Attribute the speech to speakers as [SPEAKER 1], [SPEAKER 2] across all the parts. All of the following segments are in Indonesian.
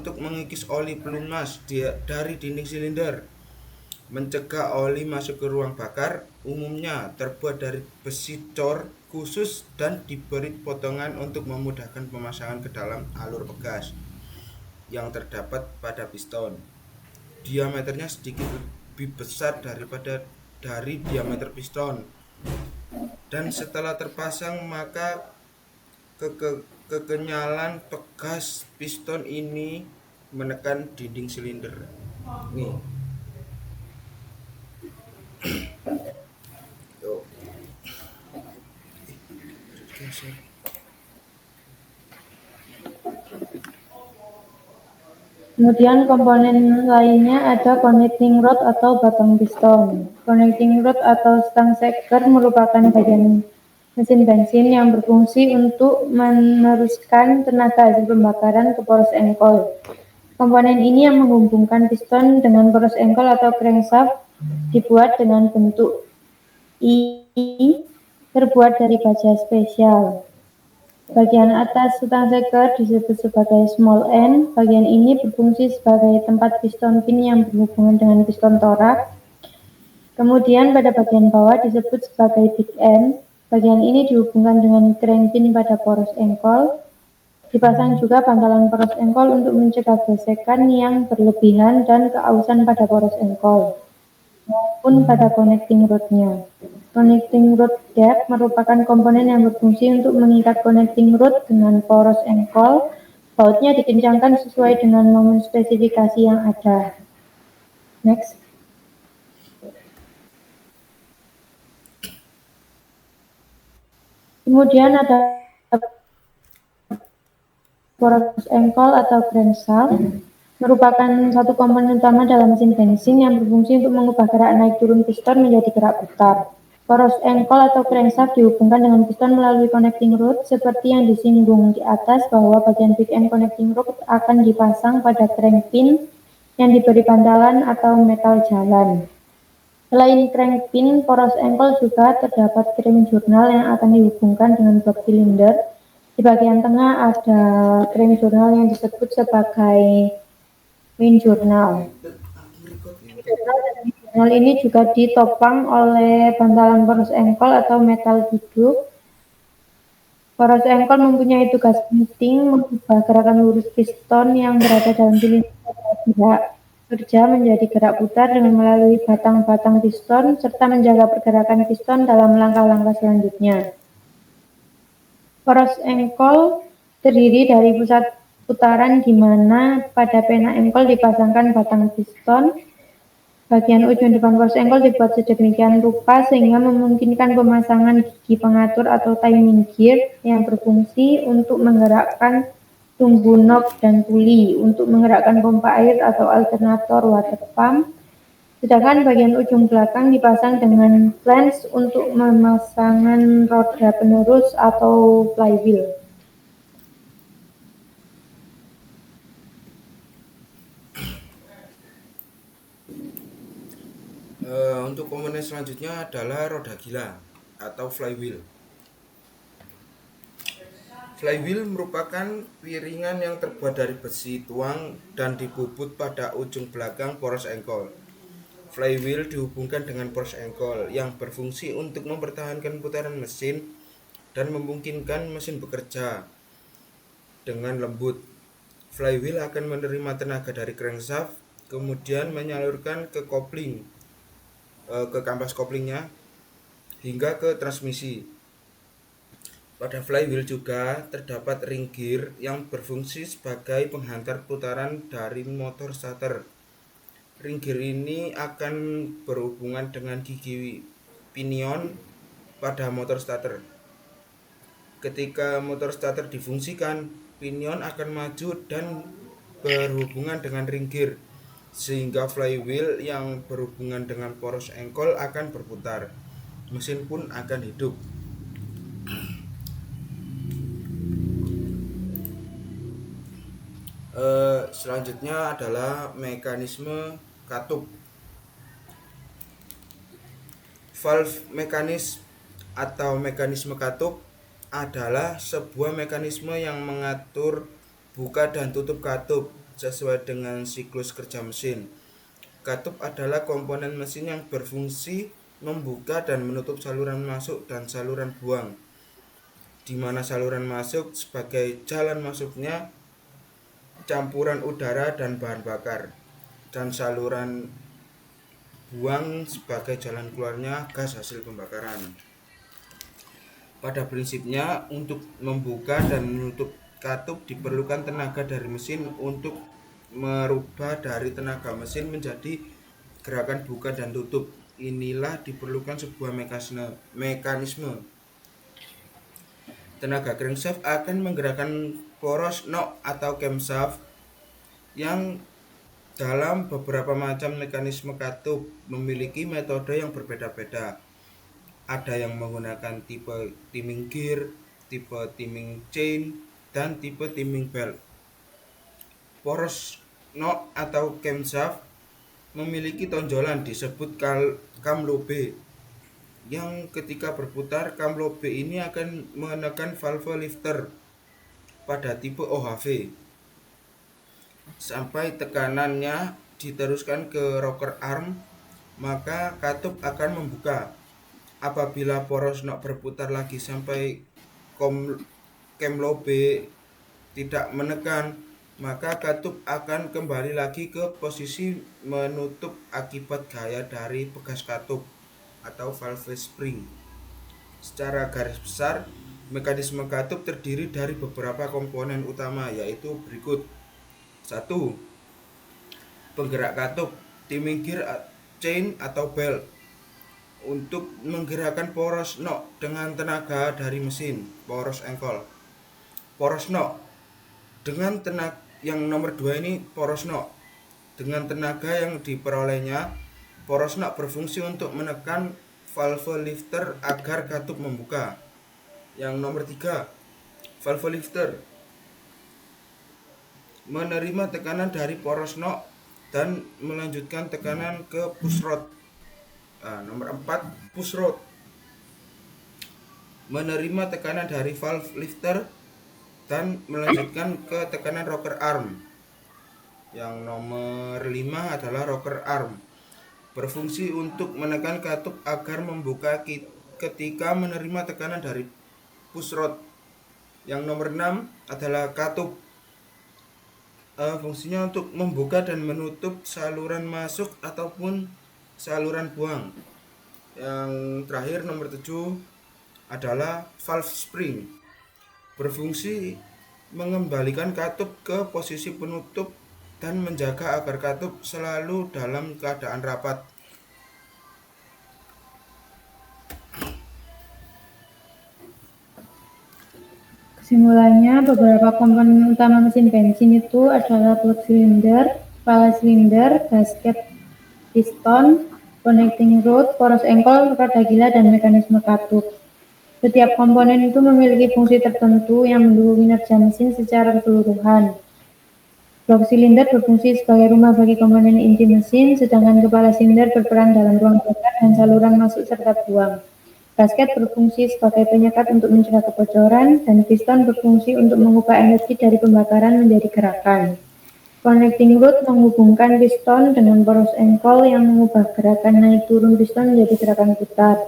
[SPEAKER 1] untuk mengikis oli pelumas dari dinding silinder. Mencegah oli masuk ke ruang bakar, umumnya terbuat dari besi cor khusus dan diberi potongan untuk memudahkan pemasangan ke dalam alur pegas yang terdapat pada piston. Diameternya sedikit lebih besar daripada dari diameter piston. Dan setelah terpasang, maka kekenyalan pegas piston ini menekan dinding silinder. Nih, yuk. Geser.
[SPEAKER 2] Kemudian komponen lainnya ada connecting rod atau batang piston. Connecting rod atau stang shaker merupakan bagian mesin bensin yang berfungsi untuk meneruskan tenaga hasil pembakaran ke poros engkol. Komponen ini yang menghubungkan piston dengan poros engkol atau crankshaft dibuat dengan bentuk I, terbuat dari baja spesial. Bagian atas stang shaker disebut sebagai small end. Bagian ini berfungsi sebagai tempat piston pin yang berhubungan dengan piston torak. Kemudian pada bagian bawah disebut sebagai big end. Bagian ini dihubungkan dengan crank pin pada poros engkol. Dipasang juga bantalan poros engkol untuk mencegah gesekan yang berlebihan dan keausan pada poros engkol maupun pada connecting rod-nya. Connecting rod gap merupakan komponen yang berfungsi untuk mengikat connecting rod dengan poros engkol. Bautnya dikencangkan sesuai dengan momen spesifikasi yang ada. Next. Kemudian ada poros engkol atau crankshaft, merupakan satu komponen utama dalam mesin bensin yang berfungsi untuk mengubah gerak naik turun piston menjadi gerak putar. Poros engkol atau crankshaft dihubungkan dengan piston melalui connecting rod seperti yang disinggung di atas, bahwa bagian big end connecting rod akan dipasang pada crank pin yang diberi bantalan atau metal jalan. Selain crank pin, poros engkol juga terdapat crank jurnal yang akan dihubungkan dengan blok silinder. Di bagian tengah ada crank jurnal yang disebut sebagai main jurnal. Jurnal ini juga ditopang oleh bantalan poros engkol atau metal duduk. Poros engkol mempunyai tugas penting mengubah gerakan lurus piston yang berada dalam silinder gerak kerja menjadi gerak putar dengan melalui batang-batang piston serta menjaga pergerakan piston dalam langkah-langkah selanjutnya. Poros engkol terdiri dari pusat putaran di mana pada pena engkol dipasangkan batang piston. Bagian ujung depan poros engkol dibuat sedemikian rupa sehingga memungkinkan pemasangan gigi pengatur atau timing gear yang berfungsi untuk menggerakkan tumbu knob dan puli, untuk menggerakkan pompa air atau alternator water pump. Sedangkan bagian ujung belakang dipasang dengan flange untuk pemasangan roda penerus atau flywheel.
[SPEAKER 1] Untuk komponen selanjutnya adalah roda gila atau flywheel. Flywheel merupakan piringan yang terbuat dari besi tuang dan dibubut pada ujung belakang poros engkol. Flywheel dihubungkan dengan poros engkol yang berfungsi untuk mempertahankan putaran mesin dan memungkinkan mesin bekerja dengan lembut. Flywheel akan menerima tenaga dari crankshaft, kemudian menyalurkan ke kopling, ke kampas koplingnya hingga ke transmisi. Pada flywheel juga terdapat ring gear yang berfungsi sebagai penghantar putaran dari motor starter. Ring gear ini akan berhubungan dengan gigi pinion pada motor starter. Ketika motor starter difungsikan, pinion akan maju dan berhubungan dengan ring gear, sehingga flywheel yang berhubungan dengan poros engkol akan berputar. Mesin pun akan hidup. Selanjutnya adalah mekanisme katup. Valve mekanisme atau mekanisme katup adalah sebuah mekanisme yang mengatur buka dan tutup katup sesuai dengan siklus kerja mesin. Katup adalah komponen mesin yang berfungsi membuka dan menutup saluran masuk dan saluran buang, di mana saluran masuk sebagai jalan masuknya campuran udara dan bahan bakar, dan saluran buang sebagai jalan keluarnya gas hasil pembakaran. Pada prinsipnya, untuk membuka dan menutup katup diperlukan tenaga dari mesin untuk merubah dari tenaga mesin menjadi gerakan buka dan tutup. Inilah diperlukan sebuah mekanisme. Tenaga crankshaft akan menggerakkan poros knock atau camshaft yang dalam beberapa macam mekanisme katup memiliki metode yang berbeda-beda. Ada yang menggunakan tipe timing gear, tipe timing chain, dan tipe timing belt. Poros knock atau camshaft memiliki tonjolan disebut cam lobe, yang ketika berputar cam lobe ini akan menekan valve lifter pada tipe OHV sampai tekanannya diteruskan ke rocker arm, maka katup akan membuka. Apabila poros knock berputar lagi sampai cam lobe tidak menekan, maka katup akan kembali lagi ke posisi menutup akibat gaya dari pegas katup atau valve spring. Secara garis besar, mekanisme katup terdiri dari beberapa komponen utama, yaitu berikut. 1. Penggerak katup, timing gear, chain atau belt, untuk menggerakkan poros knock dengan tenaga dari mesin, poros engkol. Poros knock dengan tenaga yang nomor 2 ini, poros knock dengan tenaga yang diperolehnya, poros knock berfungsi untuk menekan valve lifter agar katup membuka. Yang nomor 3, valve lifter menerima tekanan dari poros knock dan melanjutkan tekanan ke push rod. Nomor 4, push rod menerima tekanan dari valve lifter dan melanjutkan ke tekanan rocker arm. Yang nomor 5 adalah rocker arm, berfungsi untuk menekan katup agar membuka ketika menerima tekanan dari push rod. Yang nomor 6 adalah katup, fungsinya untuk membuka dan menutup saluran masuk ataupun saluran buang. Yang terakhir nomor 7 adalah valve spring, berfungsi mengembalikan katup ke posisi penutup dan menjaga agar katup selalu dalam keadaan rapat.
[SPEAKER 2] Kesimpulannya, beberapa komponen utama mesin bensin itu adalah plug silinder, kepala silinder, gasket piston, connecting rod, poros engkol, roda gila, dan mekanisme katup. Setiap komponen itu memiliki fungsi tertentu yang mendukung kinerja mesin secara keseluruhan. Blok silinder berfungsi sebagai rumah bagi komponen inti mesin, sedangkan kepala silinder berperan dalam ruang bakar dan saluran masuk serta buang. Gasket berfungsi sebagai penyekat untuk mencegah kebocoran, dan piston berfungsi untuk mengubah energi dari pembakaran menjadi gerakan. Connecting rod menghubungkan piston dengan poros engkol yang mengubah gerakan naik turun piston menjadi gerakan putar.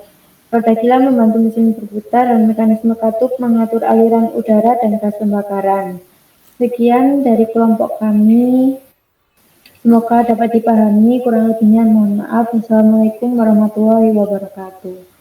[SPEAKER 2] Roda gila membantu mesin berputar, dan mekanisme katup mengatur aliran udara dan gas pembakaran. Sekian dari kelompok kami. Semoga dapat dipahami, kurang lebihnya mohon maaf. Wassalamualaikum warahmatullahi wabarakatuh.